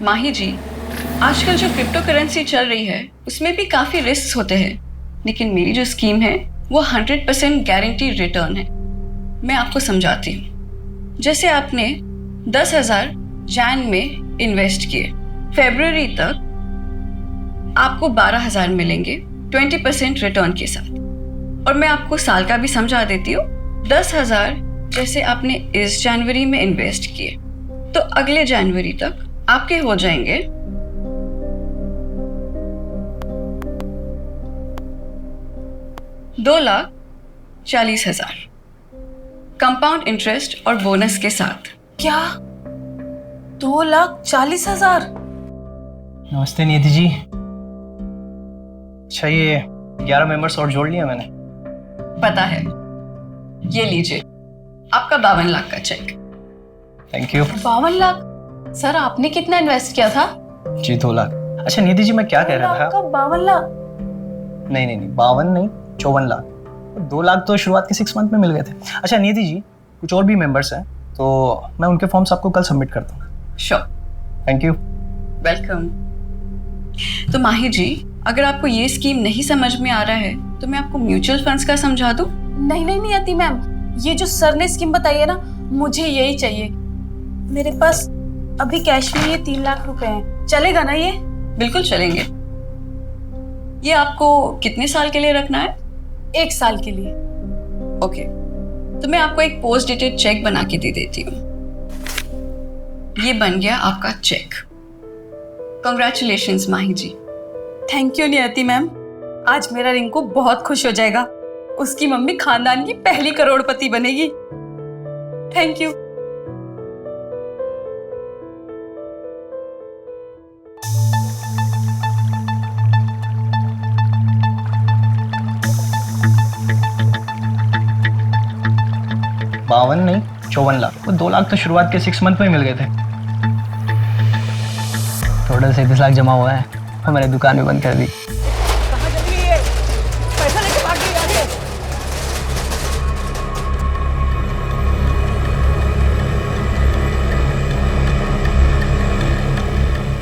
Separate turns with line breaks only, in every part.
माही जी, आजकल जो crypto currency चल रही है उसमें भी काफ़ी रिस्क होते हैं, लेकिन मेरी जो स्कीम है वो 100% गारंटी रिटर्न है। मैं आपको समझाती हूँ। जैसे आपने 10,000 जैन में इन्वेस्ट किए, फरवरी तक आपको 12,000 मिलेंगे 20% रिटर्न के साथ। और मैं आपको साल का भी समझा देती हूँ। 10,000 जैसे आपने इस जनवरी में इन्वेस्ट किए तो अगले जनवरी तक आपके हो जाएंगे 2,40,000 कंपाउंड इंटरेस्ट और बोनस के साथ।
क्या 2,40,000?
नमस्ते निधि जी। अच्छा, ये 11 मेंबर्स और जोड़ लिया मैंने।
पता है, ये लीजिए आपका 52 लाख का cheque.
Thank you.
52 lakh? Sir आपने कितना इन्वेस्ट किया था?
जी 2 लाख। अच्छा निधि जी, मैं क्या कह रहा था?
52 लाख?
नहीं, 52 नहीं, 54 लाख। 2 लाख तो शुरुआत के 6 मंथ में मिल गए थे। अच्छा निधि जी, कुछ और भी मेंबर्स हैं तो मैं उनके फॉर्म्स आपको कल सबमिट करता हूँ।
श्योर।
Thank you.
वेलकम। तो माही जी, अगर आपको ये स्कीम नहीं समझ में आ रहा है तो मैं आपको म्यूचुअल फंड्स का समझा दूं?
नहीं आती मैम, ये जो सर ने स्कीम बताई है ना, मुझे यही चाहिए। मेरे पास अभी कैश में ये 3 लाख रुपए हैं, चलेगा ना ये?
बिल्कुल चलेंगे। ये आपको कितने साल के लिए रखना है?
1 साल के लिए।
ओके, तो मैं आपको एक पोस्ट डेटेड चेक बना के दे देती हूँ। ये बन गया आपका cheque. Congratulations Mahi ji.
Thank you Niyati ma'am, आज मेरा रिंकू बहुत खुश हो जाएगा। उसकी मम्मी खानदान की पहली करोड़पति बनेगी। Thank you.
बावन नहीं, 54 लाख। वो 2 लाख तो शुरुआत के 6 मंथ में मिल गए थे। टोटल 37 लाख जमा हुआ है और मैंने दुकान भी बंद कर दी।
कहाँ चली गई है? पैसा लेके भाग गई आगे।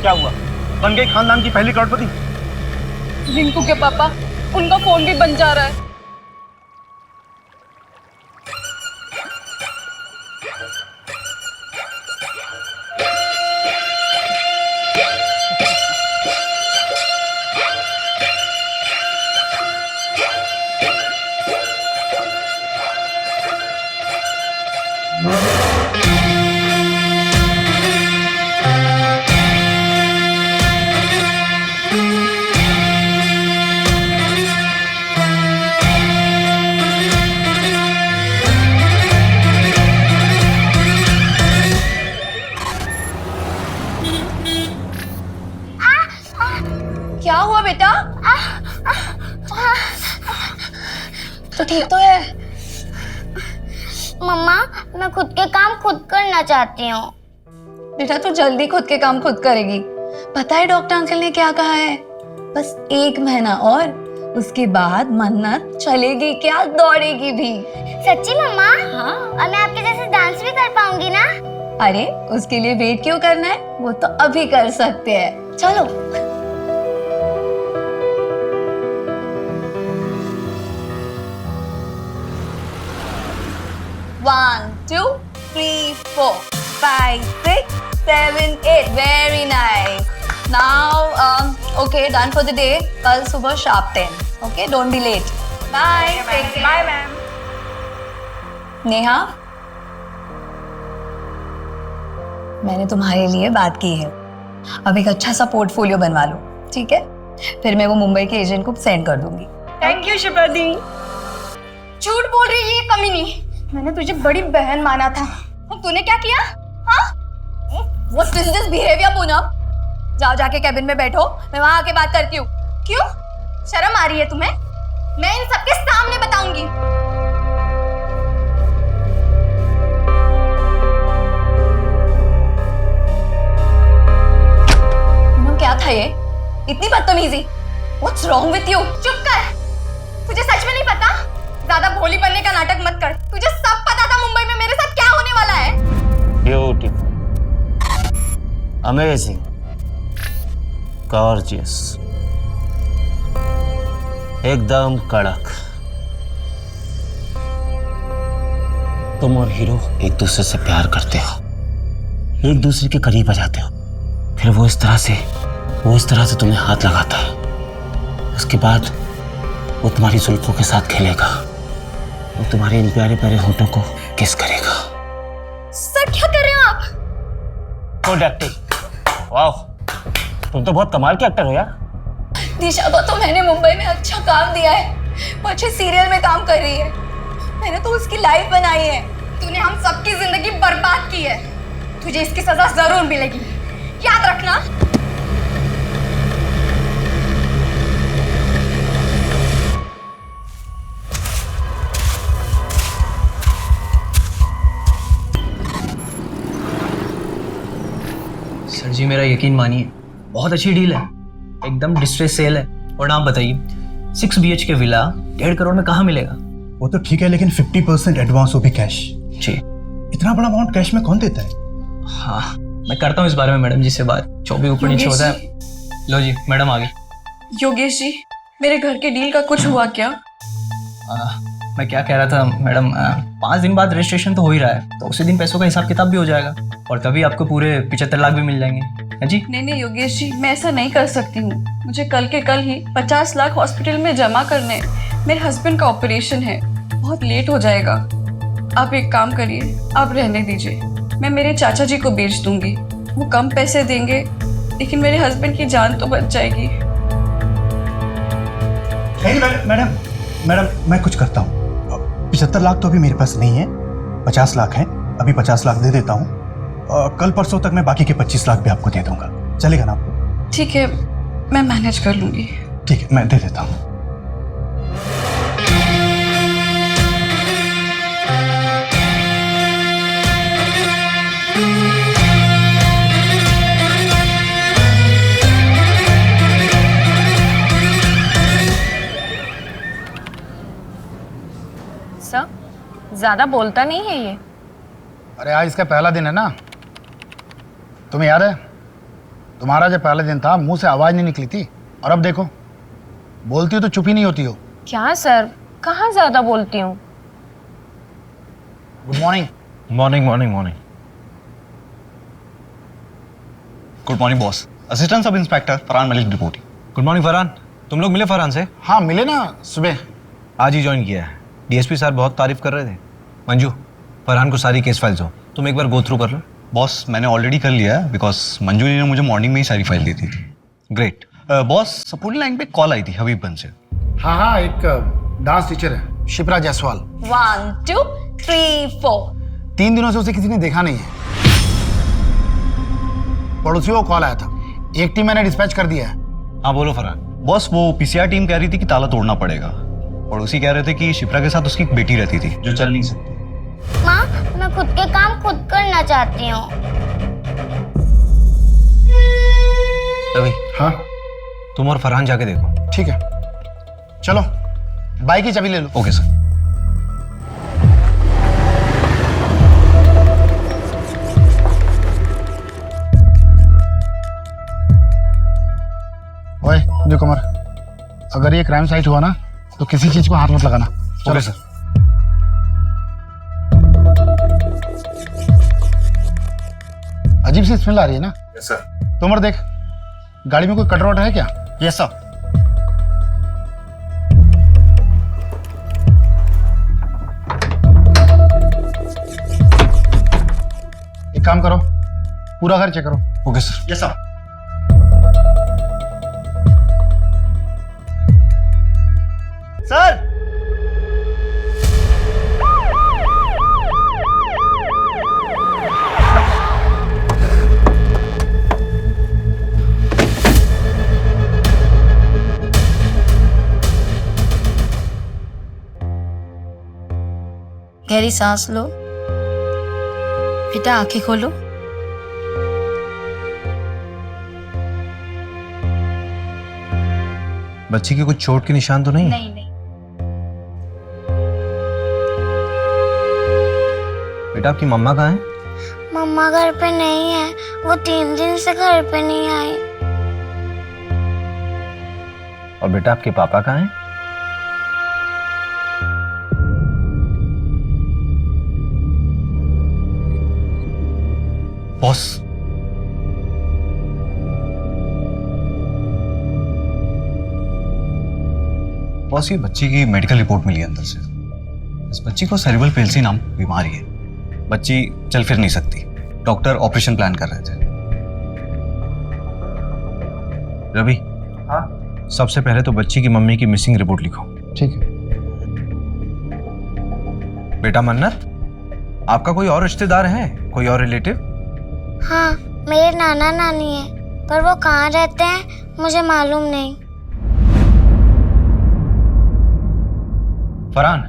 क्या हुआ? बन गई खानदान की पहली करोड़पति?
रिंकू के पापा, उनका फोन भी बंद जा रहा है।
क्या हुआ बेटा? तो ठीक तो है?
मम्मा, मैं खुद के काम खुद करना चाहती हूँ।
बेटा तू जल्दी खुद के काम खुद करेगी। पता है डॉक्टर अंकल ने क्या कहा है? बस 1 महीना और, उसके बाद मन्नत चलेगी क्या, दौड़ेगी भी।
सच्ची मम्मा?
हाँ।
और मैं आपके जैसे डांस भी कर पाऊंगी ना?
अरे उसके लिए वेट क्यों करना है, वो तो अभी कर सकते हैं। चलो। 1 2 3 4 5 6 7 8 very nice. Now okay, done for the day. कल सुबह sharp 10। Okay, don't be late. Bye.
Bye ma'am.
Neha, मैंने तुम्हारे लिए बात की है। अब एक अच्छा सा पोर्टफोलियो बनवा लो, ठीक है? फिर मैं वो मुंबई के एजेंट को सेंड कर दूंगी।
थैंक यू शिप्रा दी।
झूठ बोल रही है ये कमीनी। मैंने तुझे बड़ी बहन माना था और तूने क्या किया? हाँ? What is this behavior Poonam? जाओ जाके कैबिन में बैठो, मैं वहां आके बात करती हूँ। क्यों? शर्म आ रही है तुम्हें? मैं इन सबके सामने बताऊंगी। पूनम क्या था ये? इतनी बदतमीजी? What's wrong with you? चुप कर। तुझे सच में नहीं पता? ज्यादा भोली बनने का नाटक मत कर। तुझे सब पता था मुंबई में मेरे साथ क्या होने वाला है।
ब्यूटीफुल, अमेजिंग, गॉर्जियस, एकदम कड़क। तुम और हीरो एक दूसरे से प्यार करते हो, एक दूसरे के करीब आ जाते हो, फिर वो इस तरह से तुम्हें हाथ लगाता है। उसके बाद वो तुम्हारी जुल्फों के साथ खेलेगा, वो तुम्हारे इन प्यारे प्यारे होठों को किस करेगा।
सर क्या कर रहे हो आप?
गुड एक्टिंग, वाह, तुम तो बहुत कमाल के एक्टर हो यार।
दिशा को तो मैंने मुंबई में अच्छा काम दिया है, वो अच्छे सीरियल में काम कर रही है, मैंने तो उसकी लाइफ बनाई है। तूने हम सबकी जिंदगी बर्बाद की है, तुझे इसकी सजा जरूर मिलेगी, याद रखना।
सर जी मेरा यकीन मानिए, बहुत अच्छी डील है, एकदम डिस्ट्रेस सेल है। और आप बताइए 6 BHK विला 1.5 करोड़ में कहाँ मिलेगा?
वो तो ठीक है, लेकिन 50% एडवांस, वो भी कैश।
जी।
इतना बड़ा अमाउंट कैश में कौन देता है?
हाँ मैं करता हूँ इस बारे में मैडम जी से बात, जो भी ऊपर नीचे होता है। लो जी मैडम आ गई।
योगेश जी, मेरे घर के डील का कुछ हुआ क्या?
मैं क्या कह रहा था मैडम, 5 दिन बाद रजिस्ट्रेशन तो हो ही रहा है, तो उसी दिन पैसों का हिसाब किताब भी हो जाएगा और तभी आपको पूरे 75 लाख भी मिल जाएंगे। है जी?
नहीं योगेश जी, मैं ऐसा नहीं कर सकती हूँ। मुझे कल के कल ही 50 लाख हॉस्पिटल में जमा करने हैं। मेरे हस्बैंड का ऑपरेशन है, बहुत लेट हो जाएगा। आप एक काम करिए, आप रहने दीजिए, मैं मेरे चाचा जी को बेच दूंगी, वो कम पैसे देंगे लेकिन मेरे हस्बैंड की जान तो बच जाएगी।
नहीं मैडम, मैं कुछ करता हूँ। 75 लाख तो अभी मेरे पास नहीं है, 50 लाख है, अभी 50 लाख दे देता हूँ। कल परसों तक मैं बाकी के 25 लाख भी आपको दे दूंगा, चलेगा ना आपको?
ठीक है, मैं मैनेज कर लूंगी।
ठीक है, मैं दे देता हूँ।
सर, ज्यादा बोलता नहीं है ये।
अरे आज इसका पहला दिन है ना, तुम्हें याद है तुम्हारा जब पहला दिन था मुंह से आवाज नहीं निकली थी, और अब देखो बोलती हो तो चुप ही नहीं होती हो।
क्या सर, कहाँ ज्यादा बोलती हूँ?
Good morning.
Morning morning morning. Good morning boss. Assistant sub inspector Farhan Malik reporting.
Good morning Farhan, तुम लोग मिले फरहान से?
हाँ मिले ना, सुबह
आज ही ज्वाइन किया है। डीएसपी सर बहुत तारीफ कर रहे थे। मंजू, फरहान को सारी केस फाइल्स हो, तुम एक बार गो थ्रू कर लो।
बॉस मैंने ऑलरेडी कर लिया है, बिकॉज मंजू ने मुझे मॉर्निंग में ही सारी फाइल दी थी।
ग्रेट।
बॉस सपोर्टिंग लाइन पे कॉल आई थी हबीबगंज से।
हाँ एक डांस टीचर है शिप्रा जायसवाल।
1 2 3 4।
3 दिनों से उसे किसी ने देखा नहीं है। पड़ोसियों को कॉल आया था, एक टीम मैंने डिस्पैच कर दिया है।
हाँ बोलो फरहान।
बॉस वो पीसीआर टीम कह रही थी कि ताला तोड़ना पड़ेगा, पड़ोसी कह रहे थे कि शिप्रा के साथ उसकी एक बेटी रहती थी जो चल नहीं सकती।
माँ, मैं खुद के काम खुद करना चाहती हूँ।
रवि,
हाँ
तुम और फरहान जाके देखो।
ठीक है, चलो बाइक की चाबी ले लो।
Okay sir.
ओए न्यू कमर, अगर ये क्राइम साइट हुआ ना तो किसी चीज को हाथ मत लगाना।
Okay sir.
अजीब सी स्मेल आ रही है ना?
Yes sir.
तोमर देख, गाड़ी में कोई कटर वटर है क्या?
Yes sir.
एक काम करो, पूरा घर चेक करो।
Okay sir.
Yes sir. Sir
गहरी सांस लो, बेटा आंखें खोलो।
बच्ची की कुछ चोट के निशान तो नहीं?
नहीं नहीं।
बेटा आपकी मम्मा कहाँ है?
मम्मा घर पे नहीं है, वो 3 दिन से घर पे नहीं आई।
और बेटा आपके पापा कहाँ हैं? बॉस, बॉस ये बच्ची की मेडिकल रिपोर्ट मिली है अंदर से। इस बच्ची को सेरेब्रल पेल्सी नाम बीमारी है। बच्ची चल फिर नहीं सकती। डॉक्टर ऑपरेशन प्लान कर रहे थे। रवि, हाँ, सबसे पहले तो बच्ची की मम्मी की मिसिंग रिपोर्ट लिखो।
ठीक है।
बेटा मन्नत, आपका कोई और रिश्तेदार है, कोई और रिलेटिव?
हाँ, मेरे नाना नानी है, पर वो कहाँ रहते हैं मुझे मालूम नहीं।
फरहान,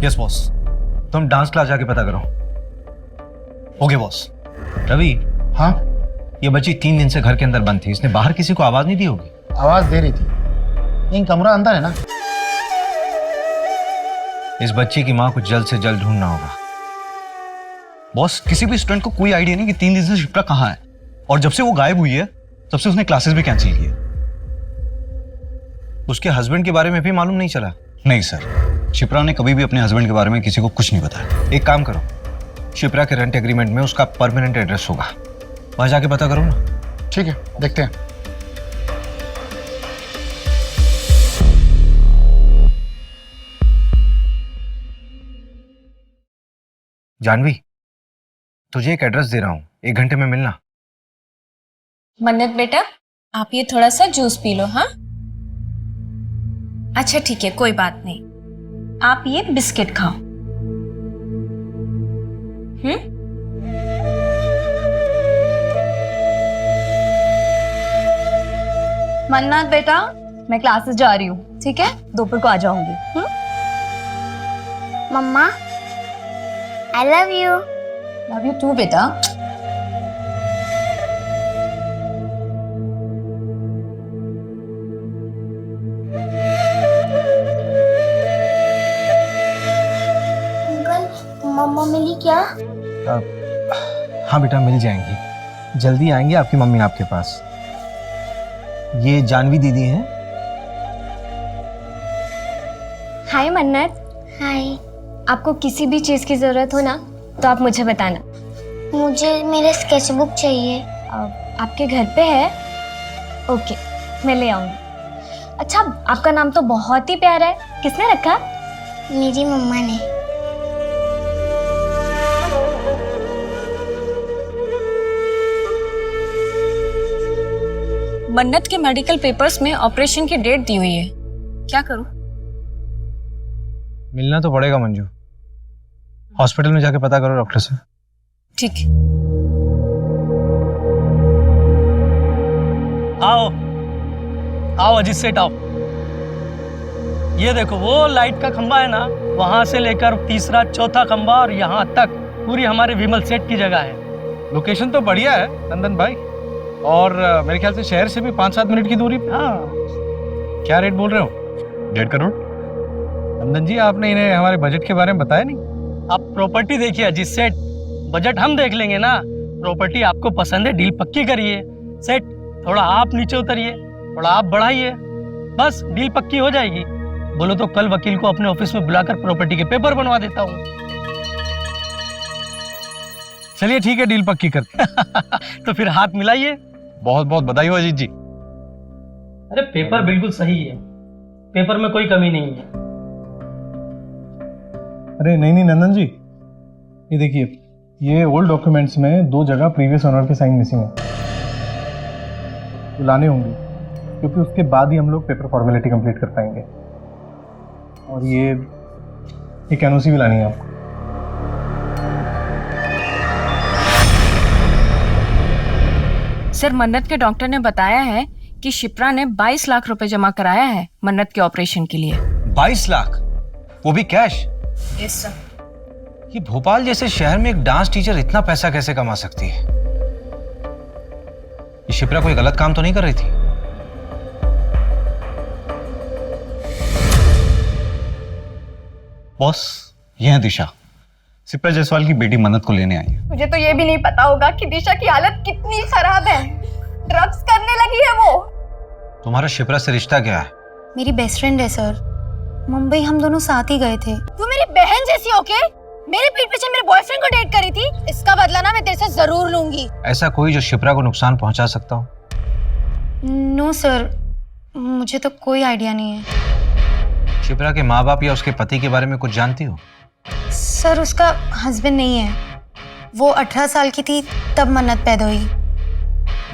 यस बॉस, तुम डांस क्लास जाके पता करो। Okay boss. रवि,
हाँ,
ये बच्ची 3 दिन से घर के अंदर बंद थी, इसने बाहर किसी को आवाज नहीं दी होगी?
आवाज दे रही थी, लेकिन कमरा अंदर है ना।
इस बच्ची की माँ को जल्द से जल्द ढूंढना होगा। बॉस, किसी भी स्टूडेंट को कोई आइडिया नहीं कि 3 दिन से शिप्रा कहाँ है, और जब से वो गायब हुई है तब से उसने क्लासेस भी कैंसिल किए। उसके हस्बैंड के बारे में भी मालूम नहीं चला? नहीं सर, शिप्रा ने कभी भी अपने हस्बैंड के बारे में किसी को कुछ नहीं बताया। एक काम करो, शिप्रा के रेंट एग्रीमेंट में उसका परमानेंट एड्रेस होगा, वहां जाके पता करो ना।
ठीक है, देखते हैं।
जानवी, तुझे एक एड्रेस दे रहा हूँ, 1 घंटे में मिलना।
मन्नत बेटा, आप ये थोड़ा सा जूस पी लो। हाँ, अच्छा ठीक है, कोई बात नहीं। आप ये बिस्किट खाओ।
मन्नत बेटा, मैं क्लासेस जा रही हूँ, ठीक है? दोपहर को आ जाऊंगी।
मम्मा, I love you.
Love you too बेटा।
अंकल, मम्मा मिली क्या?
हाँ बेटा, मिल जाएंगी, जल्दी आएंगे आपकी मम्मी आपके पास। ये जानवी दीदी हैं।
हाय मन्नत।
हाय।
आपको किसी भी चीज़ की ज़रूरत हो ना तो आप मुझे बताना।
मुझे मेरे स्केचबुक चाहिए।
आपके घर पे है? ओके, मैं ले आऊँगी। अच्छा, आपका नाम तो बहुत ही प्यारा है, किसने रखा?
मेरी मम्मा ने।
मन्नत के मेडिकल पेपर्स में ऑपरेशन की डेट दी हुई है, क्या करूं?
मिलना तो पड़ेगा मंजू, हॉस्पिटल में जाके पता करो डॉक्टर से।
ठीक है।
आओ आओ अजीत सेठ आओ। ये देखो वो लाइट का खंबा है ना, वहां से लेकर तीसरा चौथा खंबा और यहाँ तक पूरी हमारे विमल सेठ की जगह है।
लोकेशन तो बढ़िया है नंदन भाई, और मेरे ख्याल से शहर से भी 5-7 मिनट की दूरी पे।
हाँ,
क्या रेट बोल रहे हो? 1.5 करोड़? नंदन जी, आपने इन्हें हमारे बजट के बारे में बताया नहीं।
आप प्रॉपर्टी देखिए अजीत सेठ, बजट हम देख लेंगे ना। प्रॉपर्टी आपको पसंद है, डील पक्की करिए। सेठ, थोड़ा आप नीचे उतरिए, थोड़ा आप बढ़ाइए, बस डील पक्की हो जाएगी। बोलो तो कल वकील को अपने ऑफिस में बुलाकर प्रॉपर्टी के पेपर बनवा देता हूँ।
चलिए ठीक है, डील पक्की करते
तो फिर हाथ मिलाइए।
बहुत बहुत बधाई हो अजीत जी।
अरे पेपर बिल्कुल सही है, पेपर में कोई कमी नहीं है।
अरे नहीं नंदन जी, ये देखिए, ये ओल्ड डॉक्यूमेंट्स में 2 जगह प्रीवियस ओनर के साइन मिसिंग है, तो लाने होंगे, क्योंकि उसके बाद ही हम लोग पेपर फॉर्मेलिटी कंप्लीट कर पाएंगे। और ये एनओसी भी लानी है आपको।
सर, मन्नत के डॉक्टर ने बताया है कि शिप्रा ने 22 लाख रुपए जमा कराया है मन्नत के ऑपरेशन के लिए।
22 लाख, वो भी कैश?
Yes sir.
ये भोपाल जैसे शहर में एक डांस टीचर इतना पैसा कैसे कमा सकती है? ये शिप्रा कोई गलत काम तो नहीं कर रही थी?
बॉस, ये है दिशा, शिप्रा जायसवाल की बेटी मन्नत को लेने आई है।
मुझे तो ये भी नहीं पता होगा कि दिशा की हालत कितनी खराब है। ड्रग्स करने लगी है वो।
तुम्हारा शिप्रा से रिश्ता क्या है?
मेरी बेस्ट फ्रेंड है सर। मुंबई हम दोनों साथ ही गए थे।
तू मेरी बहन जैसी होके मेरे पीठ पीछे मेरे बॉयफ्रेंड को डेट करी थी, इसका बदला ना मैं तेरे से जरूर लूंगी।
ऐसा कोई जो शिप्रा को नुकसान पहुंचा सकता हो?
नो सर, मुझे तो कोई आइडिया नहीं है।
शिप्रा के माँ बाप या उसके पति के बारे में कुछ जानती हो?
सर उसका हस्बैंड नहीं है। वो 18 साल की थी तब मन्नत पैदा हुई।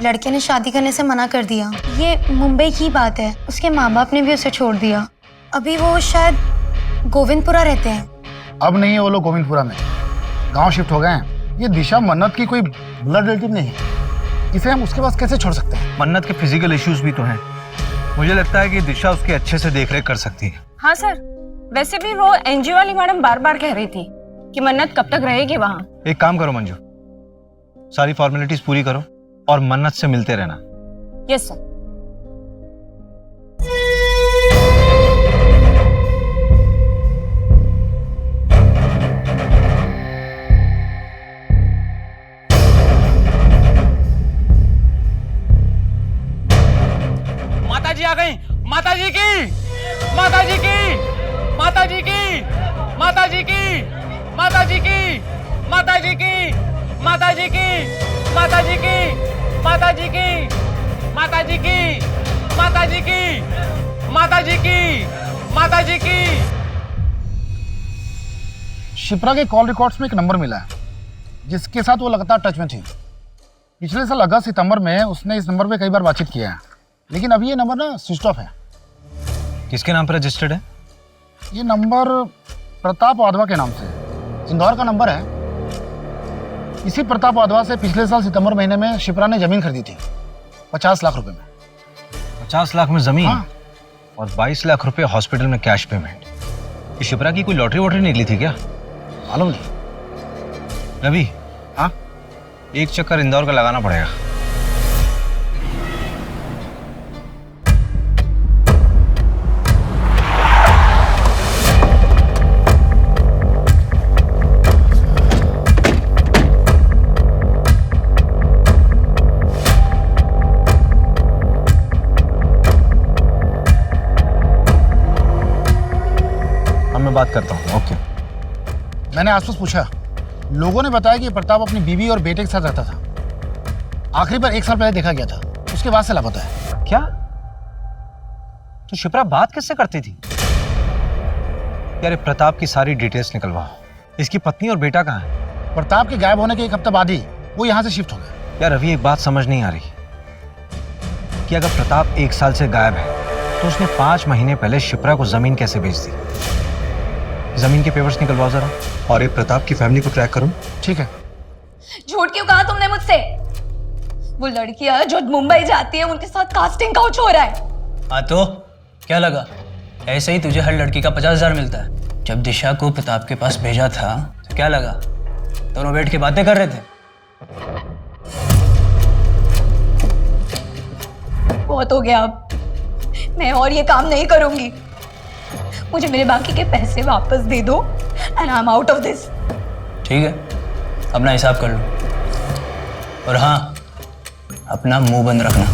लड़के ने शादी करने से मना कर दिया। ये मुंबई की बात है, उसके माँ बाप ने भी उसे छोड़ दिया। अभी वो शायद गोविंदपुरा रहते हैं।
अब नहीं है वो लोग गोविंदपुरा में, गांव शिफ्ट हो गए हैं। ये दिशा मन्नत की कोई ब्लड रिलेटिव नहीं है, इसे हम उसके पास कैसे छोड़ सकते हैं?
मन्नत के फिजिकल इश्यूज भी तो हैं। मुझे लगता है कि दिशा उसके अच्छे से देखरेख कर सकती है।
हाँ सर, वैसे भी वो एनजीओ वाली मैडम बार बार कह रही थी कि मन्नत कब तक रहेगी वहाँ।
एक काम करो मंजू, सारी फॉर्मेलिटीज पूरी करो और मन्नत से मिलते रहना।
Yes sir.
माताजी आ गई। माताजी की, माताजी की, माताजी की, माताजी की, माताजी की, माताजी की, माताजी की, माताजी की, माताजी की, माताजी की, माताजी की, माताजी की, माताजी की।
शिप्रा के कॉल रिकॉर्ड्स में एक नंबर मिला है जिसके साथ वो लगातार टच में थी। पिछले साल अगस्त सितंबर में उसने इस नंबर पे कई बार बातचीत किया है, लेकिन अभी ये नंबर ना स्विच ऑफ है।
किसके नाम पर रजिस्टर्ड है?
ये नंबर प्रताप वाधवा के नाम से है। इंदौर का नंबर है। इसी प्रताप वाधवा से पिछले साल सितंबर महीने में शिप्रा ने जमीन खरीदी थी 50 लाख रुपए में।
50 लाख में जमीन?
हाँ।
और 22 लाख रुपए हॉस्पिटल में कैश पेमेंट। ये शिप्रा की कोई लॉटरी वॉटरी निकली थी क्या?
मालूम नहीं।
रवि,
हाँ,
एक चक्कर इंदौर का लगाना पड़ेगा। मैं बात करता हूँ। ओके।
मैंने आसपास पूछा, लोगों ने बताया कि प्रताप अपनी बीवी और बेटे के साथ रहता था। आखिरी बार 1 साल पहले देखा गया था, उसके बाद से लापता है।
क्या? तो शिप्रा बात किससे करती थी? यार प्रताप की सारी डिटेल्स निकलवाओ। इसकी पत्नी और बेटा कहाँ है?
प्रताप के गायब होने के 1 हफ्ते बाद ही वो यहाँ से शिफ्ट हो गया।
यार अभी एक बात समझ नहीं आ रही कि अगर प्रताप 1 साल से गायब है तो उसने 5 महीने पहले शिप्रा को जमीन कैसे बेच दी? जमीन के पेपर्स निकलवाओ जरा।
और एक प्रताप की फैमिली को ट्रैक करो।
ठीक है।
झूठ क्यों कहा तुमने मुझसे? वो लड़कियां जो मुंबई जाती है उनके साथ कास्टिंग काउच हो रहा है।
हाँ तो क्या लगा? ऐसे ही तुझे हर लड़की का 50,000 मिलता है। जब दिशा को प्रताप के पास भेजा था तो क्या लगा? दोनों बैठ के बातें कर रहे थे।
बहुत हो गया, अब मैं और ये काम नहीं करूंगी। मुझे मेरे बाकी के पैसे वापस दे दो and I am out of this.
ठीक है, अपना हिसाब कर लो। और हाँ, अपना मुंह बंद रखना।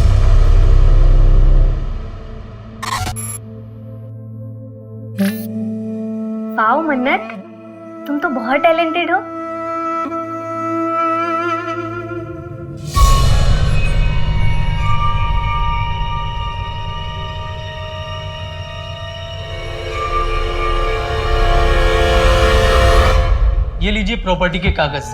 वाओ मन्नत, तुम तो बहुत टैलेंटेड हो।
ये लीजिए प्रॉपर्टी के कागज,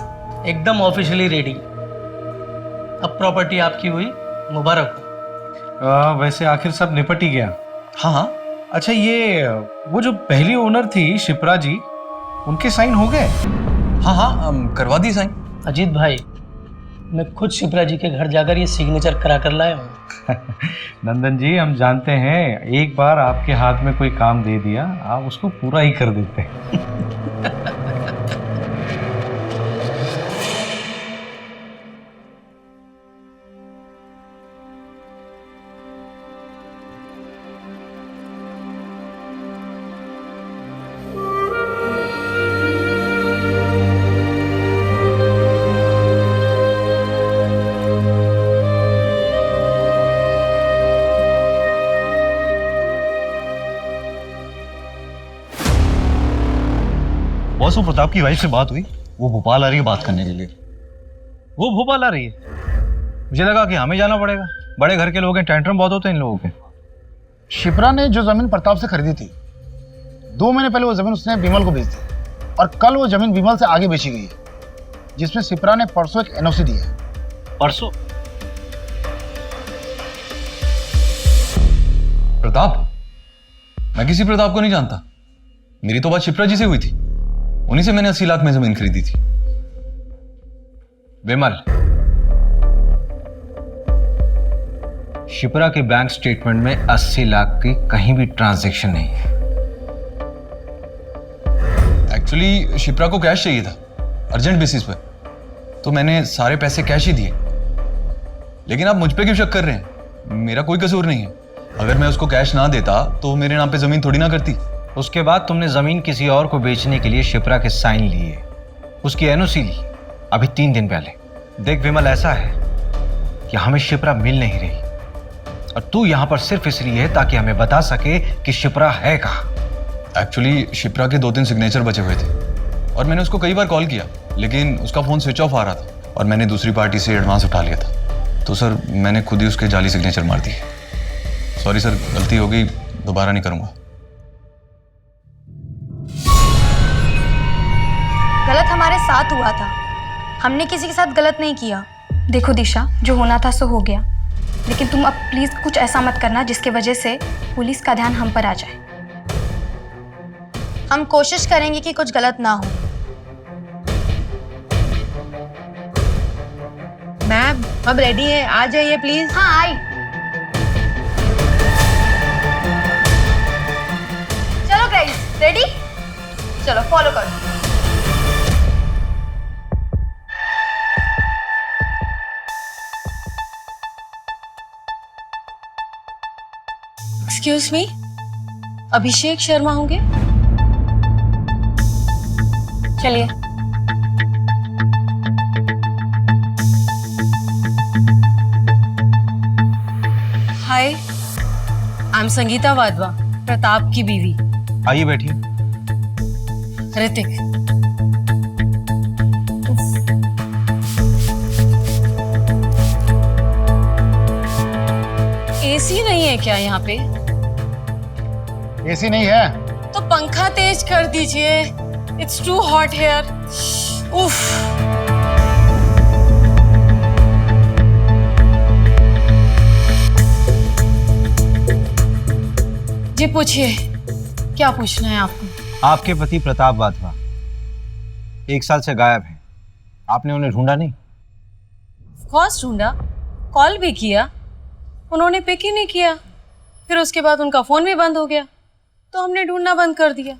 एकदम ऑफिशियली रेडी। अब प्रॉपर्टी आपकी हुई, मुबारक हो।
वैसे आखिर सब निपट ही गया।
हाँ हाँ।
अच्छा ये वो जो पहली ओनर थी शिप्रा जी, उनके साइन हो गए?
हाँ हाँ, करवा दी साइन।
अजीत भाई, मैं खुद शिप्रा जी के घर जाकर ये सिग्नेचर करा कर लाया हूँ।
नंदन जी, हम जानते हैं एक बार आपके हाथ में कोई काम दे दिया आप उसको पूरा ही कर देते हैं।
बॉस वो प्रताप की वाइफ से बात हुई, वो भोपाल आ रही है बात करने के लिए। वो भोपाल आ रही है? मुझे लगा कि हमें जाना पड़ेगा, बड़े घर के लोग हैं, टेंट्रम बहुत होते हैं इन लोगों के।
शिप्रा ने जो जमीन प्रताप से खरीदी थी 2 महीने पहले वो जमीन उसने विमल को बेच दी और कल वो जमीन विमल से आगे बेची गई है, जिसमें शिप्रा ने परसों एक एनओसी दी है।
परसों? प्रताप? मैं किसी प्रताप को नहीं जानता। मेरी तो बात शिप्रा जी से हुई थी, उन्हीं से मैंने 80 लाख में जमीन खरीदी थी। विमल, शिप्रा के बैंक स्टेटमेंट में 80 लाख की कहीं भी ट्रांजैक्शन नहीं है।
एक्चुअली शिप्रा को कैश चाहिए था अर्जेंट बेसिस पे, तो मैंने सारे पैसे कैश ही दिए। लेकिन आप मुझ पे क्यों शक कर रहे हैं? मेरा कोई कसूर नहीं है। अगर मैं उसको कैश ना देता तो मेरे नाम पे जमीन थोड़ी ना करती।
उसके बाद तुमने जमीन किसी और को बेचने के लिए शिप्रा के साइन लिए, उसकी एनओसी ली अभी 3 दिन पहले। देख विमल, ऐसा है कि हमें शिप्रा मिल नहीं रही और तू यहां पर सिर्फ इसलिए है ताकि हमें बता सके कि शिप्रा है कहां।
एक्चुअली शिप्रा के 2-3 सिग्नेचर बचे हुए थे और मैंने उसको कई बार कॉल किया, लेकिन उसका फोन स्विच ऑफ आ रहा था और मैंने दूसरी पार्टी से एडवांस उठा लिया था। तो सर मैंने खुद ही उसके जाली सिग्नेचर मार दिए। सॉरी सर, गलती हो गई, दोबारा नहीं करूंगा।
गलत हमारे साथ हुआ था, हमने किसी के साथ गलत नहीं किया। देखो दिशा, जो होना था सो हो गया, लेकिन तुम अब प्लीज कुछ ऐसा मत करना जिसकी वजह से पुलिस का ध्यान हम पर आ जाए। हम कोशिश करेंगे कि कुछ गलत ना हो।
मैम अब रेडी है, आ जाइए प्लीज।
हाँ आई। चलो गाइस, रेडी? चलो फॉलो करो।
एक्सक्यूज मी, अभिषेक शर्मा होंगे? चलिए। हाय, आई एम संगीता वाधवा, प्रताप की बीवी।
आइए बैठिए।
ऋतिक। एसी नहीं है क्या यहाँ पे?
एसी नहीं है
तो पंखा तेज कर दीजिए। It's too hot here. उफ। जी पूछिए, क्या पूछना है आपको?
आपके पति प्रताप वाधवा 1 साल से गायब हैं। आपने उन्हें ढूंढा नहीं?
ऑफ कोर्स ढूंढा, कॉल भी किया, उन्होंने पिक ही नहीं किया। फिर उसके बाद उनका फोन भी बंद हो गया, तो हमने ढूंढना बंद कर दिया।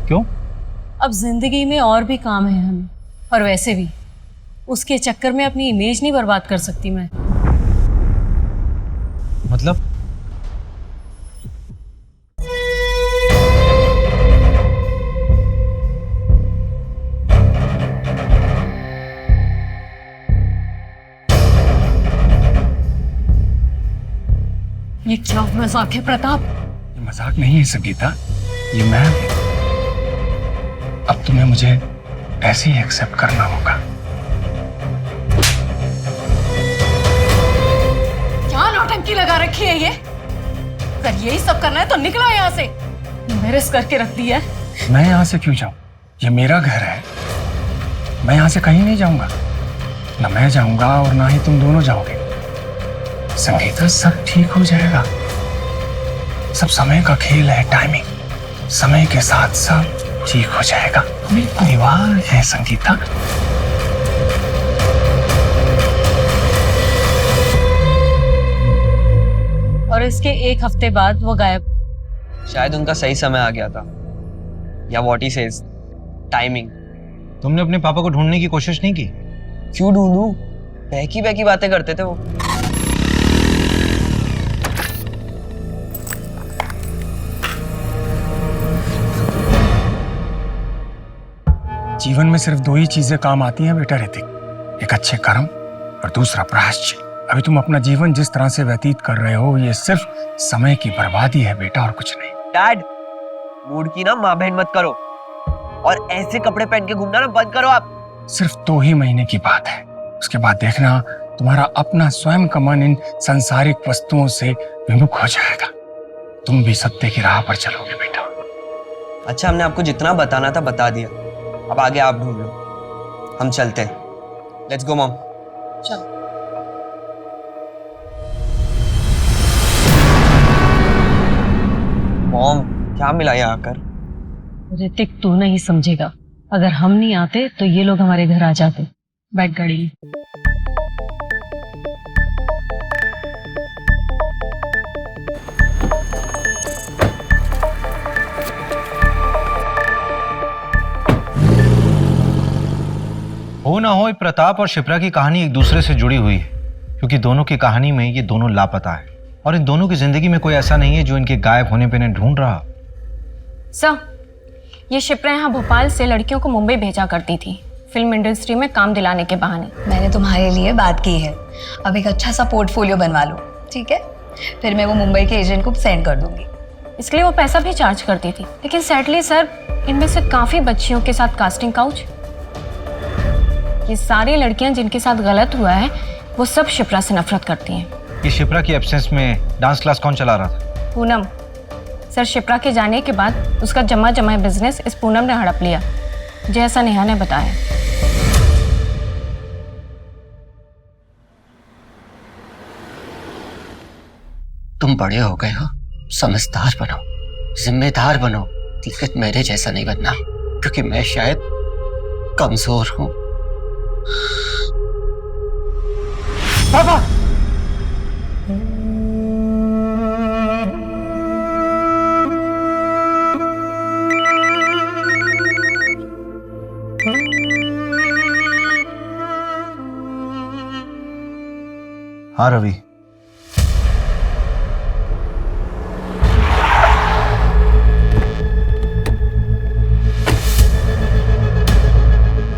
क्यों?
अब जिंदगी में और भी काम है हमें, और वैसे भी उसके चक्कर में अपनी इमेज नहीं बर्बाद कर सकती मैं।
मतलब?
ये क्या मजाक है प्रताप?
ये मजाक नहीं है संगीता, ये मैं। अब तुम्हें मुझे ऐसे ही एक्सेप्ट करना होगा।
क्या नौटंकी लगा रखी है ये? अगर यही सब करना है तो निकलो यहाँ से। मेरे करके रख दिया है।
मैं यहाँ से क्यों जाऊं? ये मेरा घर है, मैं यहाँ से कहीं नहीं जाऊंगा। ना मैं जाऊंगा और ना ही तुम दोनों जाओगे। संगीता, सब ठीक हो जाएगा। सब समय का खेल है, टाइमिंग। समय के साथ सब ठीक हो जाएगा। हमें परिवार है संगीता।
और इसके 1 हफ्ते बाद वो गायब।
शायद उनका सही समय आ गया था, या व्हाट ही सेज, टाइमिंग।
तुमने अपने पापा को ढूंढने की कोशिश नहीं की?
क्यों ढूंढूं? बहकी बहकी बातें करते थे वो।
जीवन में सिर्फ 2 ही चीजें काम आती हैं बेटा ऋतिक, एक अच्छे कर्म और दूसरा प्रायश्चित। अभी तुम अपना जीवन जिस तरह से व्यतीत कर रहे हो, ये सिर्फ समय की बर्बादी है बेटा, और कुछ नहीं।
डैड, मूड की ना माँ बहन मत करो। और ऐसे कपड़े पहन के घूमना ना बंद करो आप।
सिर्फ 2 ही महीने की बात है, उसके बाद देखना तुम्हारा अपना स्वयं का मन इन सांसारिक वस्तुओं से विमुख हो जाएगा। तुम भी सत्य की राह पर चलोगे बेटा।
अच्छा, हमने आपको जितना बताना था बता दिया, अब आगे आप ढूंढ लो, हम चलते हैं। Let's go mom.
चल।
मॉम, क्या मिला यहाँ आकर?
ऋतिक, तू नहीं समझेगा। अगर हम नहीं आते तो ये लोग हमारे घर आ जाते। बैठ गाड़ी में।
हो ना हो, प्रताप और शिप्रा की कहानी एक दूसरे से जुड़ी हुई है, क्योंकि दोनों की कहानी में ये दोनों लापता है और इन दोनों की जिंदगी में कोई ऐसा नहीं है जो इनके गायब होने पे इन्हें ढूंढ रहा।
सर, ये शिप्रा यहाँ भोपाल से लड़कियों को मुंबई भेजा करती थी, फिल्म इंडस्ट्री में काम दिलाने के बहाने।
मैंने तुम्हारे लिए बात की है, अब एक अच्छा सा पोर्टफोलियो बनवा लो, ठीक है? फिर मैं वो मुंबई के एजेंट को सेंड कर दूंगी।
इसलिए वो पैसा भी चार्ज करती थी। लेकिन सैडली सर, इनमें से काफ़ी बच्चियों के साथ कास्टिंग काउच। ये सारी लड़कियां जिनके साथ गलत हुआ है वो सब शिप्रा से नफरत करती हैं।
ये शिप्रा की एब्सेंस में डांस क्लास कौन चला रहा था?
पूनम। सर, शिप्रा के जाने के बाद उसका जमा बिजनेस इस पूनम ने हड़प लिया, जैसा नेहा ने बताया।
तुम बड़े हो गए हो, समझदार बनो, जिम्मेदार बनो, लेकिन मेरे जैसा नहीं बनना, क्योंकि मैं शायद कमजोर हूं।
पापा!
हाँ रवि,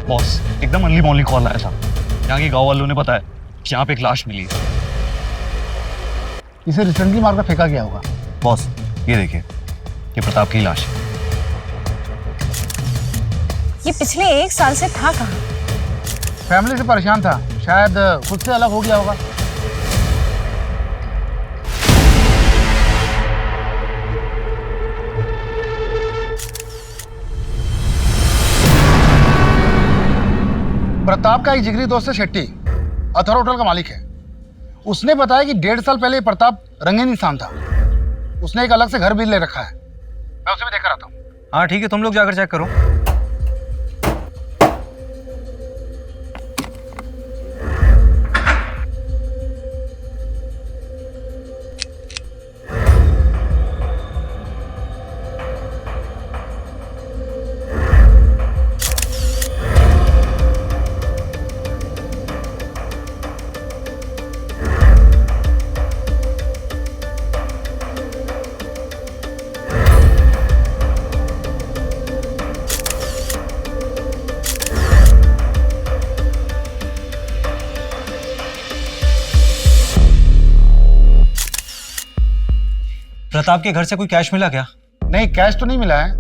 बॉस, एकदम अर्ली मॉर्निंग कॉल आया था। यहाँ के गांव वालों ने बताया कि यहाँ पे एक लाश मिली है।
इसे रिसेंटली मार कर फेंका गया होगा।
बॉस, ये देखिए, ये प्रताप की लाश है।
ये पिछले 1 साल से था कहाँ?
फैमिली से परेशान था, शायद खुद से अलग हो गया होगा। प्रताप का एक जिगरी दोस्त है शेट्टी, अथर होटल का मालिक है। उसने बताया कि 1.5 साल पहले प्रताप रंगीन इंसान था। उसने एक अलग से घर भी ले रखा है। मैं उसे भी देखकर आता हूँ।
हाँ ठीक है, तुम लोग जाकर चेक करो। प्रताप के घर से कोई कैश मिला क्या?
नहीं, कैश तो नहीं मिला है।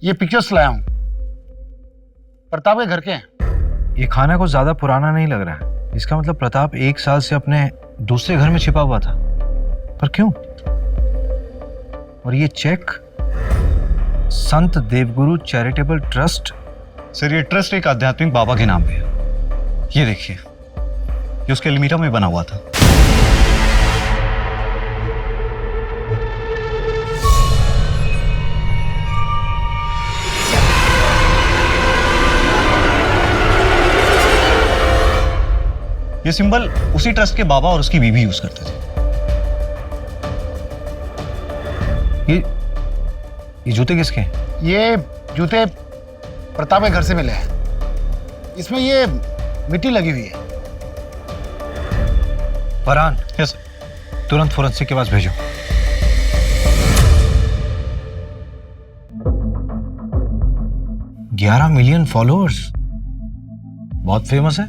ये पिक्चर्स लाया हूँ, प्रताप के घर के हैं।
ये खाना कुछ ज्यादा पुराना नहीं लग रहा है। इसका मतलब प्रताप 1 साल से अपने दूसरे घर में छिपा हुआ था। पर क्यों? और ये चेक संत देवगुरु चैरिटेबल ट्रस्ट।
सर, ये ट्रस्ट एक आध्यात्मिक बाबा के नाम पे है। ये देखिए, ये उसके एलमीरा में बना हुआ था। ये सिंबल उसी ट्रस्ट के बाबा और उसकी बीवी यूज करते थे।
ये जूते किसके हैं?
ये जूते प्रताप के घर से मिले हैं। इसमें ये मिट्टी लगी हुई है।
फरहान, यस, तुरंत फोरेंसिक के पास भेजो। $11 मिलियन फॉलोअर्स, बहुत फेमस है।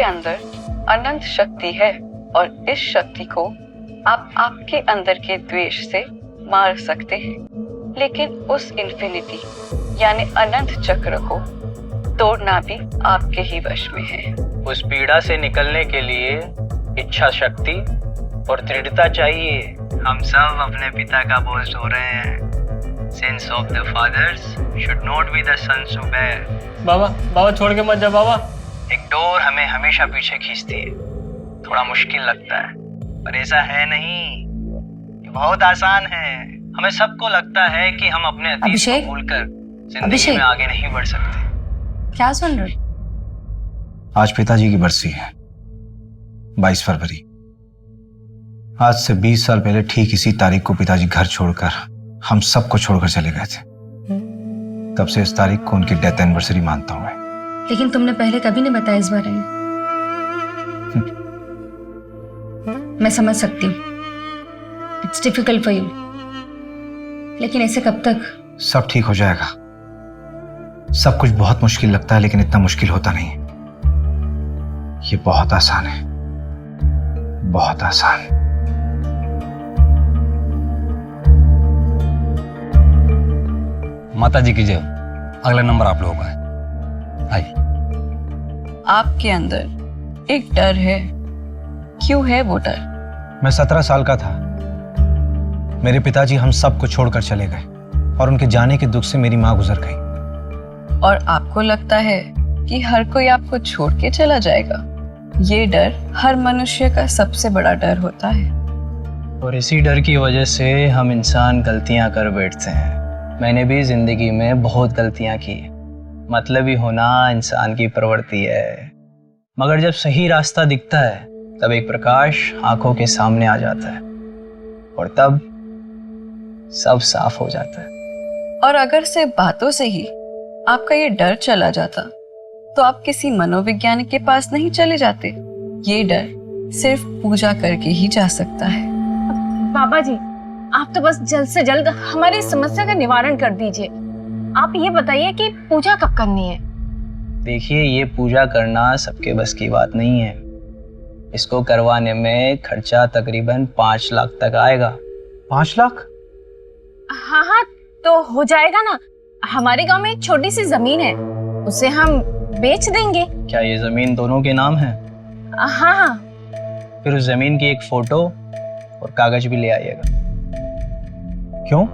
अंदर अनंत शक्ति है और इस शक्ति को आप आपके अंदर के द्वेष से मार सकते हैं, लेकिन उस इन्फिनिटी यानी अनंत चक्र को तोड़ना भी आपके ही वश में है।
उस पीड़ा से निकलने के लिए इच्छा शक्ति और दृढ़ता चाहिए। हम सब अपने पिता का बोझ ढो रहे हैं। Sins of the fathers should not be the sons who bear.
बाबा छोड़ के मत जा बाबा।
एक डोर हमें हमेशा पीछे खींचती है। थोड़ा मुश्किल लगता है, पर ऐसा है नहीं। ये बहुत आसान है। हमें सबको लगता है कि हम अपने अतीत को भूलकर जिंदगी में आगे नहीं बढ़ सकते।
क्या सुन रहे?
आज पिताजी की बरसी है, 22 फरवरी। आज से 20 साल पहले ठीक इसी तारीख को पिताजी घर छोड़कर हम सबको छोड़कर चले गए थे। तब से इस तारीख को उनकी डेथ एनिवर्सरी मानता हूं मैं।
लेकिन तुमने पहले कभी नहीं बताया इस बारे में। मैं समझ सकती हूँ, इट्स डिफिकल्ट फॉर यू, लेकिन ऐसे कब तक?
सब ठीक हो जाएगा। सब कुछ बहुत मुश्किल लगता है, लेकिन इतना मुश्किल होता नहीं। ये बहुत आसान है, बहुत आसान।
माता जी की जय। अगला नंबर आप लोगों का है, आइए।
आपके अंदर एक डर है। क्यों है वो डर?
मैं 17 साल का था। मेरे पिताजी हम सबको छोड़कर चले गए और उनके जाने के दुख से मेरी माँ गुजर गई।
और आपको लगता है कि हर कोई आपको छोड़ के चला जाएगा। ये डर हर मनुष्य का सबसे बड़ा डर होता है।
और इसी डर की वजह से हम इंसान गलतियां कर बैठते हैं। मैंने भी जिंदगी में बहुत गलतियां की। मतलबी होना इंसान की प्रवृत्ति है। मगर जब सही रास्ता दिखता है तब एक प्रकाश आंखों के सामने आ जाता है और तब सब साफ हो जाता है।
और अगर सिर्फ बातों से ही आपका ये डर चला जाता तो आप किसी मनोवैज्ञानिक के पास नहीं चले जाते। ये डर सिर्फ पूजा करके ही जा सकता है।
बाबा जी, आप तो बस जल्द से जल्द हमारी समस्या का निवारण कर दीजिए। आप ये बताइए कि पूजा कब करनी है?
देखिए, ये पूजा करना सबके बस की बात नहीं है। इसको करवाने में खर्चा तकरीबन 5 लाख तक आएगा।
5 लाख?
हाँ, तो हो जाएगा ना। हमारे गांव में एक छोटी सी जमीन है, उसे हम बेच देंगे।
क्या ये जमीन दोनों के नाम है?
हाँ।
फिर उस जमीन की एक फोटो और कागज भी ले आइएगा।
क्यों?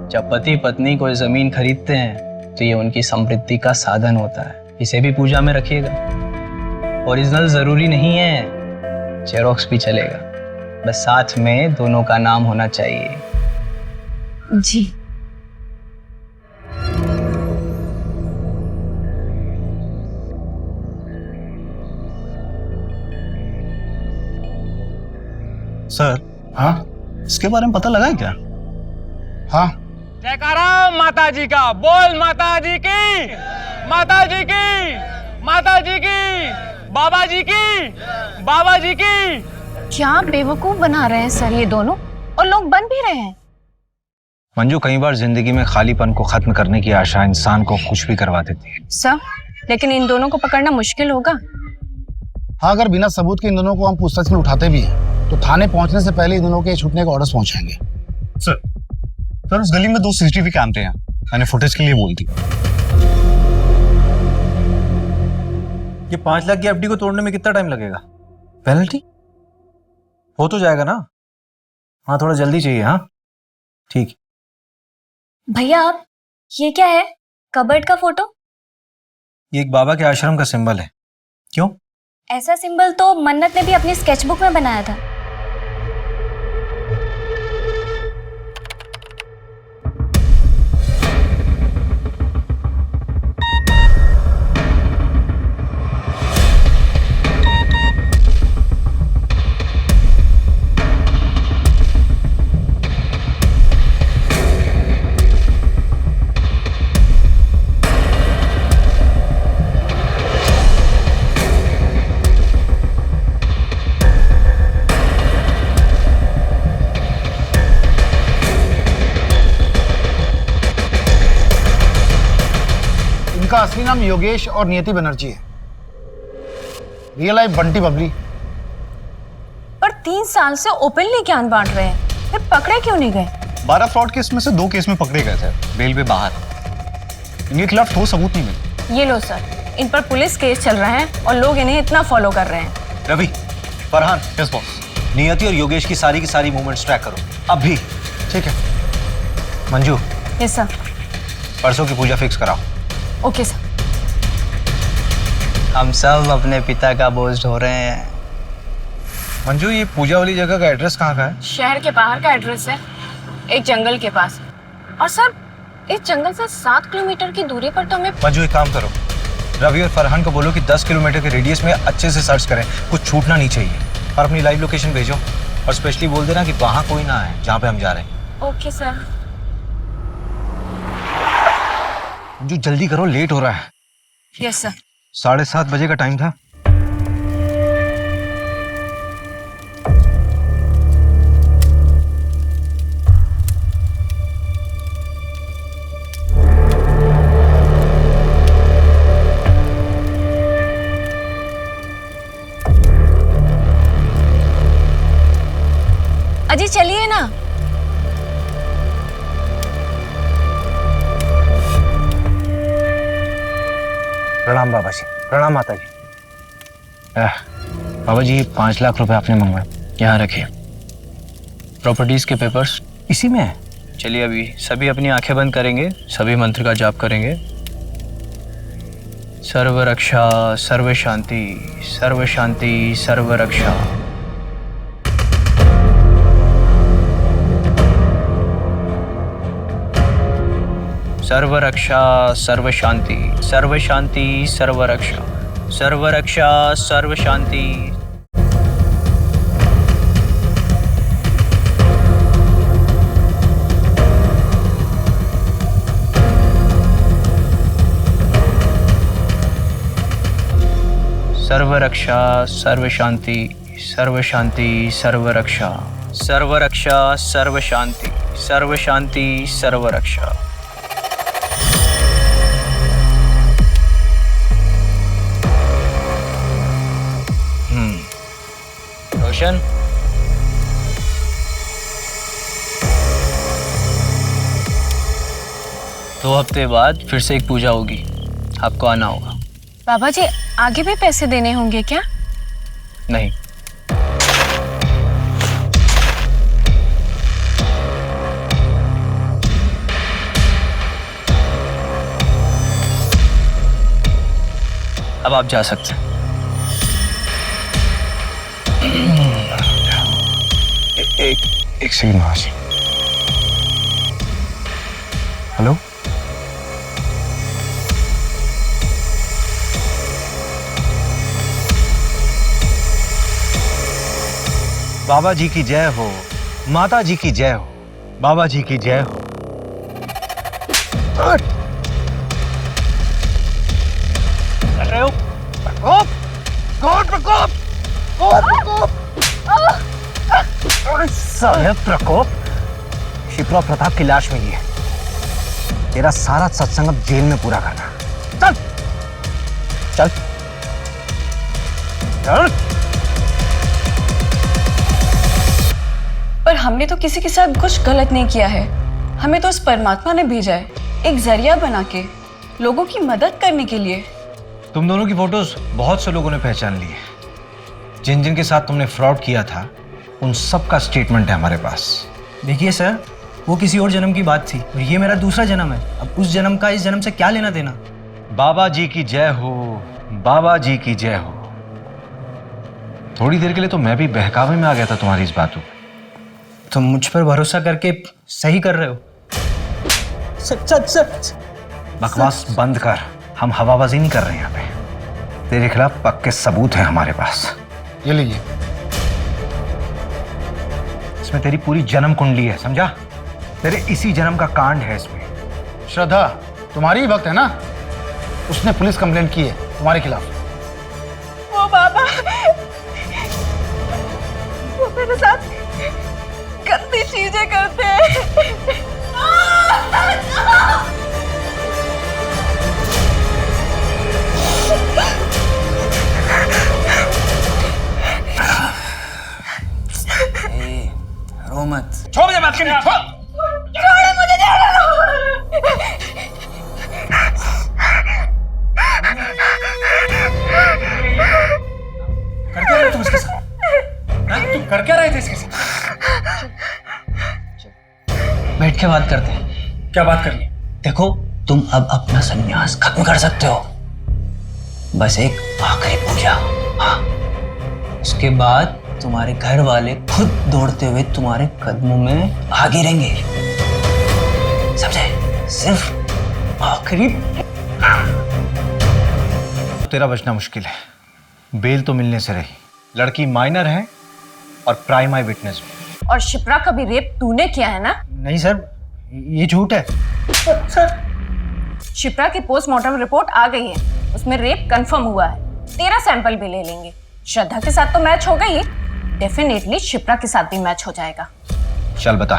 जब पति पत्नी कोई जमीन खरीदते हैं तो ये उनकी समृद्धि का साधन होता है। इसे भी पूजा में रखिएगा। ओरिजिनल जरूरी नहीं है, जेरोक्स भी चलेगा, बस साथ में दोनों का नाम होना चाहिए।
जी।
सर, हाँ, इसके बारे में पता लगा है क्या?
हाँ।
जयकारा माता जी का। बोल माता जी की, माता जी की, माता जी की, बाबा जी की, बाबा जी की।
क्या बेवकूफ बना रहे हैं सर ये दोनों, और लोग बन भी रहे हैं।
मंजू, कई बार जिंदगी में खालीपन को खत्म करने की आशा इंसान को कुछ भी करवा देती है।
सर, लेकिन इन दोनों को पकड़ना मुश्किल होगा।
हाँ, अगर बिना सबूत के इन दोनों को हम पूछताछ में उठाते भी हैं तो थाने पहुंचने से पहले इन दोनों के छूटने के ऑर्डर्स पहुंचाएंगे।
सर, उस गली में 2 CCTV कैमरे हैं। मैंने फुटेज के लिए बोल दी।
ये 5 लाख की एफडी को तोड़ने में कितना टाइम लगेगा? पेनल्टी हो तो जाएगा ना? हाँ, थोड़ा जल्दी चाहिए। हाँ ठीक।
भैया, आप ये क्या है? कबर्ड का फोटो?
ये एक बाबा के आश्रम का सिंबल है। क्यों?
ऐसा सिंबल तो मन्नत ने भी अपनी स्केचबुक में बनाया था।
इनका असली नाम योगेश और नियति बनर्जी है। Real life Bunty Babli.
पर 3 साल से ओपनली ज्ञान बांट रहे हैं, फिर पकड़े क्यों नहीं गए?
12 फ्रॉड केस में से 2 केस में पकड़े गए थे, बेल पे बाहर। इनके खिलाफ ठोस सबूत नहीं मिले।
ये लो सर, इन पर पुलिस केस चल रहा है और लोग इन्हें इतना फॉलो कर रहे हैं।
रवि, फरहान, यस बॉस, नियति और योगेश की सारी मूवमेंट्स ट्रैक करो अभी।
ठीक है।
Manju,
yes sir.
परसों की पूजा फिक्स कराओ।
Okay sir.
हम सब अपने पिता का बोझ ढो रहे हैं।
मंजू, ये पूजा वाली जगह का एड्रेस कहाँ का है?
शहर के बाहर का एड्रेस है, एक जंगल के पास। और सर, इस जंगल से 7 किलोमीटर की दूरी पर तो हमें।
मंजू, एक काम करो, रवि और फरहान को बोलो कि 10 किलोमीटर के रेडियस में अच्छे से सर्च करें, कुछ छूटना नहीं चाहिए। और अपनी लाइव लोकेशन भेजो और स्पेशली बोल देना कि वहाँ कोई ना आए जहाँ पे हम जा रहे हैं।
Okay sir.
मंजू, जल्दी करो, लेट हो रहा है।
Yes sir.
7:30 बजे का टाइम था।
अजी चलिए ना।
प्रणाम बाबा जी। प्रणाम माता जी। बाबा जी, 5 लाख रुपए आपने मंगवाए,
यहाँ रखिए। प्रॉपर्टीज के पेपर्स
इसी में है।
चलिए अभी सभी अपनी आंखें बंद करेंगे, सभी मंत्र का जाप करेंगे। सर्व रक्षा, सर्व शांति, सर्व शांति, सर्व रक्षा। सर्व रक्षा, सर्व शांति, सर्व शांति, सर्व रक्षा, सर्व रक्षा, सर्व शांति। सर्व रक्षा, सर्व शांति, सर्व शांति, सर्व रक्षा, सर्व रक्षा, सर्व शांति, सर्व शांति, सर्व रक्षा। रोशन, दो हफ्ते बाद फिर से एक पूजा होगी, आपको आना होगा।
बाबा जी, आगे भी पैसे देने होंगे क्या?
नहीं। अब आप जा सकते हैं।
एक सेकंड महाशय। हेलो, बाबा जी की जय हो, माता जी की जय हो, बाबा जी की जय हो। कर रहे हो प्रकोप, कौन प्रकोप, कौन प्रकोप? साले प्रकोप, शिप्रा प्रताप की लाश मिली है। तेरा सारा सत्संग अब जेल में पूरा करना। चल चल चल।
पर हमने तो किसी के साथ कुछ गलत नहीं किया है। हमें तो उस परमात्मा ने भेजा है, एक जरिया बना के, लोगों की मदद करने के लिए।
तुम दोनों की फोटोज बहुत से लोगों ने पहचान ली है। जिन जिन के साथ तुमने फ्रॉड किया था उन सब का स्टेटमेंट है हमारे पास।
देखिए सर, वो किसी और जन्म की बात थी और ये मेरा दूसरा जन्म है। अब उस जन्म का इस जन्म से क्या लेना देना।
बाबा जी की जय हो, बाबा जी की जय हो। थोड़ी देर के लिए तो मैं भी बहकावे में आ गया था तुम्हारी इस बातों।
तुम मुझ पर भरोसा करके सही कर रहे हो।
बकवास बंद कर, हम हवाबाजी नहीं कर रहे हैं यहाँ पे। तेरे खिलाफ पक्के सबूत हैं हमारे पास।
ये लीजिए।
इसमें तेरी पूरी जन्म कुंडली है, समझा? तेरे इसी जन्म का कांड है इसमें।
श्रद्धा तुम्हारी ही भक्त है ना, उसने पुलिस कंप्लेंट की है तुम्हारे खिलाफ।
वो बाबा, वो मेरे साथ गंदी चीजें करते हैं।
रो मत।
छोड़ मुझे बात करनी, छोड़।
छोड़ो मुझे,
कर क्या रहे तुम इसके साथ? तुम कर क्या रहे थे इसके साथ?
बैठ के बात करते हैं।
क्या बात करनी?
देखो, तुम अब अपना संन्यास खत्म कर सकते हो, बस एक आखिरी पूजा। हाँ, उसके बाद तुम्हारे घर वाले खुद दौड़ते हुए तुम्हारे कदमों में आ गिरेंगे, समझे? सिर्फ आखिरी।
तेरा बचना मुश्किल है। बेल तो मिलने से रही, लड़की माइनर है और प्राइम आई विटनेस भी।
और शिप्रा का भी रेप तूने किया है ना?
नहीं सर, ये झूठ है।
शिप्रा की पोस्टमार्टम रिपोर्ट आ गई है, उसमें रेप कंफर्म हुआ है। तेरा सैंपल भी ले लेंगे। श्रद्धा के साथ तो मैच हो गई, डेफिनेटली शिप्रा के साथ भी मैच हो जाएगा।
चल बता,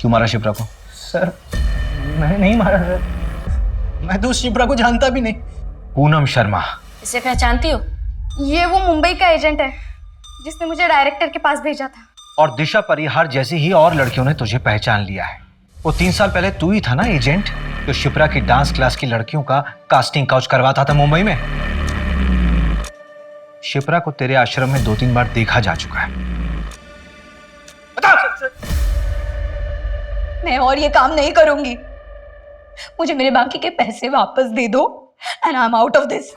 क्यों मारा शिप्रा को?
सर मैंने नहीं मारा सर, मैं तो उस शिप्रा को जानता भी नहीं।
पूनम शर्मा।
इसे पहचानती हो?
ये वो मुंबई का एजेंट है जिसने मुझे डायरेक्टर के पास भेजा था।
और दिशा परिहार जैसी ही और लड़कियों ने तुझे पहचान लिया है। वो 3 साल पहले तू ही था ना एजेंट जो शिप्रा की डांस क्लास की लड़कियों का कास्टिंग काउच करवाता था मुंबई में। शिप्रा को तेरे आश्रम में 2-3 बार देखा जा चुका है।
मैं और ये काम नहीं करूंगी। मुझे मेरे बाकी के पैसे वापस दे दो and I am out of this.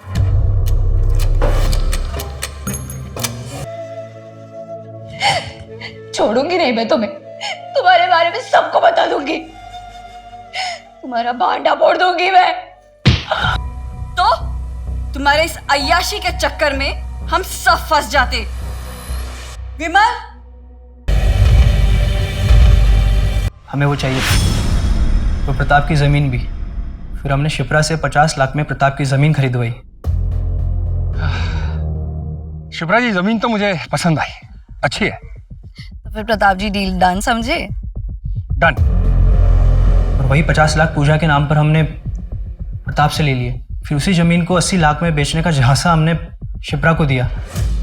छोड़ूंगी नहीं मैं तुम्हें, तुम्हारे बारे में सबको बता दूंगी, तुम्हारा भांडा फोड़ दूंगी मैं।
तो तुम्हारे इस अय्याशी के चक्कर में हम सब फंस जाते। विमल,
हमें वो चाहिए था, वो प्रताप की जमीन भी। फिर हमने शिप्रा से 50 लाख में प्रताप की जमीन खरीदवाई।
शिप्रा जी, जमीन तो मुझे पसंद आई, अच्छी है।
तो फिर प्रताप जी डील डन समझे?
डन।
और वही 50 लाख पूजा के नाम पर हमने प्रताप से ले लिए। फिर उसी जमीन को 80 लाख में बेचने का झांसा हमने शिप्रा को दिया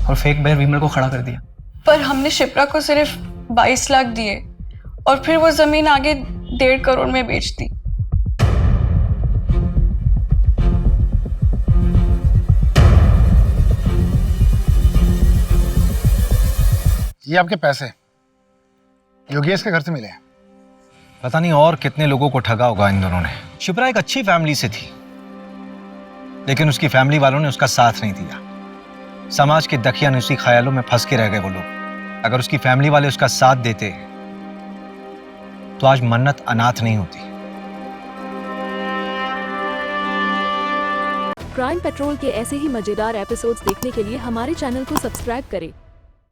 और फेक बैर विमल को खड़ा कर दिया।
पर हमने शिप्रा को सिर्फ 22 लाख दिए और फिर वो जमीन आगे 1.5 करोड़ में बेच दी।
ये आपके पैसे योगेश के घर से मिले हैं।
पता नहीं और कितने लोगों को ठगा होगा इन दोनों ने। शिप्रा एक अच्छी फैमिली से थी, लेकिन उसकी फैमिली वालों ने उसका साथ नहीं दिया। समाज के दकियानुसी ख्यालों में फंस के रह गए वो लोग। अगर उसकी फैमिली वाले उसका साथ देते तो आज मन्नत अनाथ नहीं होती।
क्राइम पेट्रोल के ऐसे ही मजेदार एपिसोड्स देखने के लिए हमारे चैनल को सब्सक्राइब करें